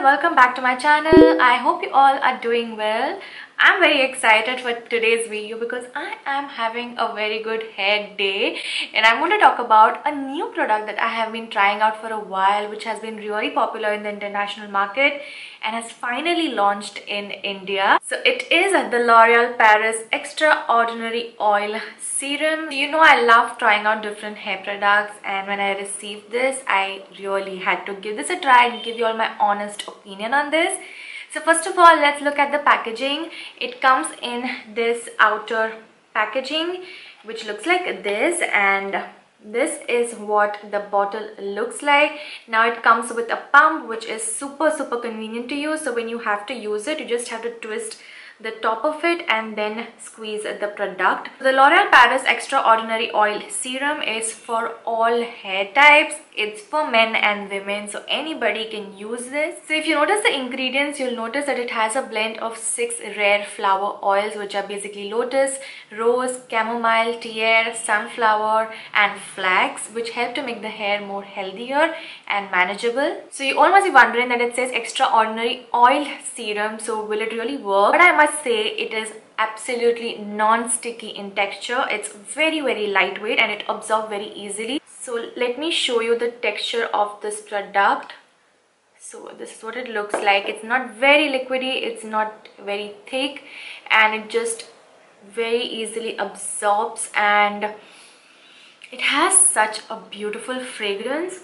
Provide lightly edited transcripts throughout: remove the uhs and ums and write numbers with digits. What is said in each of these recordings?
welcome back to my channel. I hope you all are doing well. I'm very excited for today's video because I am having a very good hair day and I'm going to talk about a new product that I have been trying out for a while, which has been really popular in the international market and has finally launched in India. So it is the L'Oreal Paris Extraordinary Oil Serum. You know, I love trying out different hair products, and when I received this, I really had to give this a try and give you all my honest opinion on this. So first of all, let's look at the packaging. It comes in this outer packaging which looks like this, and this is what the bottle looks like. Now it comes with a pump which is super convenient to use. So when you have to use it, you just have to twist the top of it and then squeeze the product. The L'Oreal Paris Extraordinary Oil Serum is for all hair types. It's for men and women, so anybody can use this. So if you notice the ingredients, you'll notice that it has a blend of 6 rare flower oils, which are basically lotus, rose, chamomile, tear, sunflower and flax, which help to make the hair more healthier and manageable. So you all must be wondering that it says Extraordinary Oil Serum, so will it really work? But I must say it is absolutely non-sticky in texture. It's very lightweight and it absorbs very easily. So let me show you the texture of this product. So this is what it looks like. It's not very liquidy, it's not very thick, and it just very easily absorbs, and it has such a beautiful fragrance.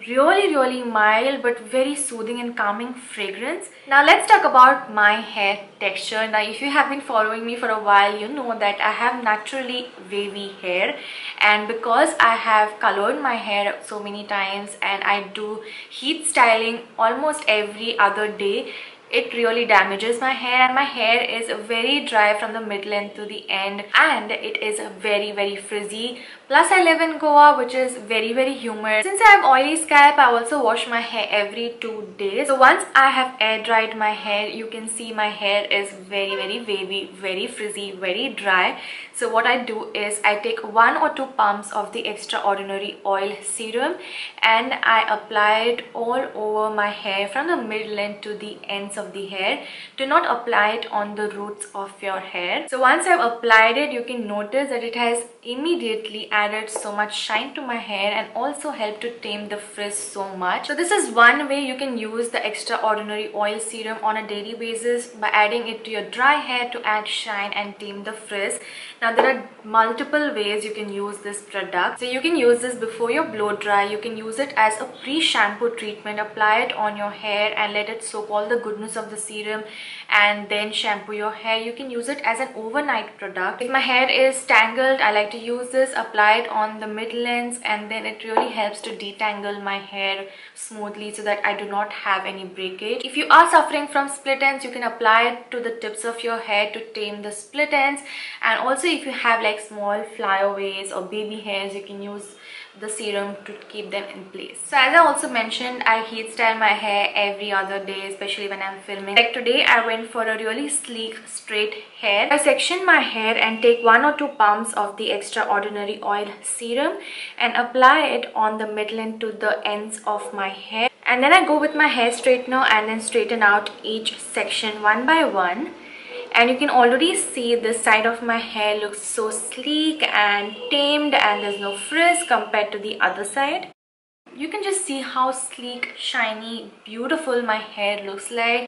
Really mild but very soothing and calming fragrance. Now let's talk about my hair texture. Now if you have been following me for a while, you know that I have naturally wavy hair, and because I have colored my hair so many times and I do heat styling almost every other day, it really damages my hair, and my hair is very dry from the mid length to the end, and it is very frizzy. Plus I live in Goa, which is very humid. Since I have oily scalp, I also wash my hair every 2 days. So once I have air dried my hair, you can see my hair is very wavy, very frizzy, very dry. So what I do is I take 1 or 2 pumps of the Extraordinary Oil Serum and I apply it all over my hair from the mid length to the ends of the hair. Do not apply it on the roots of your hair. So once I've applied it, you can notice that it has immediately added so much shine to my hair and also helped to tame the frizz so much. So this is one way you can use the Extraordinary Oil Serum on a daily basis, by adding it to your dry hair to add shine and tame the frizz. Now there are multiple ways you can use this product. So you can use this before your blow dry. You can use it as a pre-shampoo treatment. Apply it on your hair and let it soak all the goodness of the serum and then shampoo your hair. You can use it as an overnight product. If my hair is tangled, I like to use this, apply it on the mid lengths, and then it really helps to detangle my hair smoothly so that I do not have any breakage. If you are suffering from split ends, you can apply it to the tips of your hair to tame the split ends. And also if you have like small flyaways or baby hairs, you can use the serum to keep them in place. So as I also mentioned, I heat style my hair every other day, especially when I'm filming. Like today I went for a really sleek straight hair. I section my hair and take 1 or 2 pumps of the Extraordinary Oil Serum and apply it on the mid length to the ends of my hair, and then I go with my hair straightener and then straighten out each section one by one. And you can already see this side of my hair looks so sleek and tamed, and there's no frizz compared to the other side. You can just see how sleek, shiny, beautiful my hair looks like.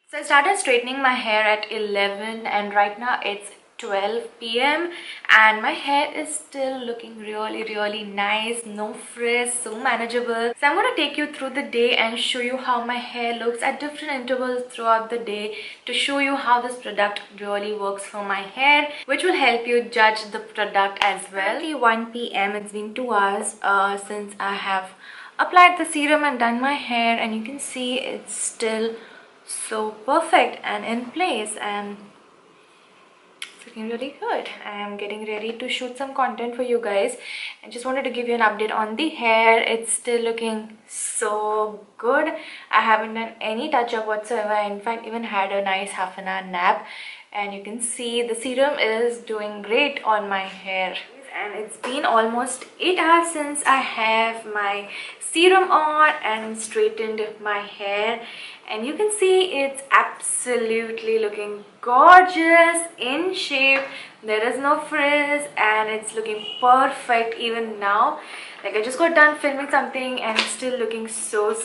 So I started straightening my hair at 11 and right now it's 12 p.m. and my hair is still looking really nice, no frizz, so manageable. So I'm going to take you through the day and show you how my hair looks at different intervals throughout the day to show you how this product really works for my hair, which will help you judge the product as well. It's 1 p.m. It's been 2 hours since I have applied the serum and done my hair, and you can see it's still so perfect and in place and looking really good. I am getting ready to shoot some content for you guys. I just wanted to give you an update on the hair. It's still looking so good. I haven't done any touch up whatsoever. I in fact even had a nice half an hour nap, and you can see the serum is doing great on my hair. and it's been almost 8 hours since I have my serum on and straightened my hair, and you can see it's absolutely looking gorgeous, in shape. There is no frizz and it's looking perfect even now. Like, I just got done filming something and it's still looking so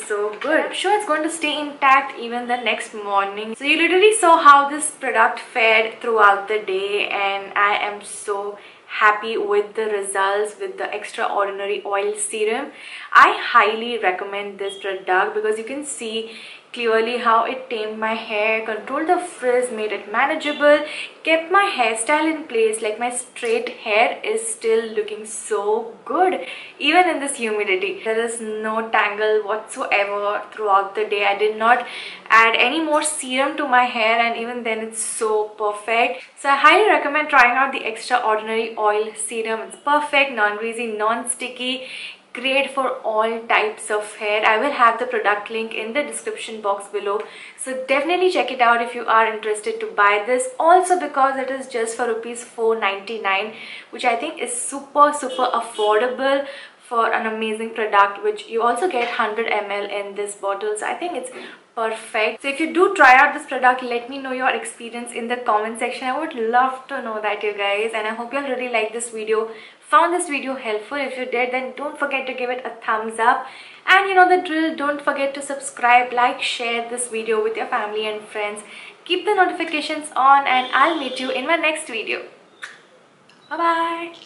good. I'm sure it's going to stay intact even the next morning. So you literally saw how this product fared throughout the day, and I am so happy with the results with the Extraordinary Oil Serum. I highly recommend this product because you can see clearly how it tamed my hair, controlled the frizz, made it manageable, kept my hairstyle in place. Like, my straight hair is still looking so good even in this humidity. There is no tangle whatsoever throughout the day. I did not add any more serum to my hair, and even then it's so perfect. So I highly recommend trying out the Extraordinary Oil Serum. It's perfect, non-greasy, non-sticky, great for all types of hair. I will have the product link in the description box below, so definitely check it out if you are interested to buy this. Also, because it is just for rupees 4.99, which I think is super affordable for an amazing product, which you also get 100 ml in this bottle. So I think it's perfect. So if you do try out this product, let me know your experience in the comment section. I would love to know that, you guys. And I hope you all really liked this video, found this video helpful. If you did, then don't forget to give it a thumbs up, and you know the drill. Don't forget to subscribe, like, share this video with your family and friends. Keep the notifications on, and I'll meet you in my next video. Bye bye.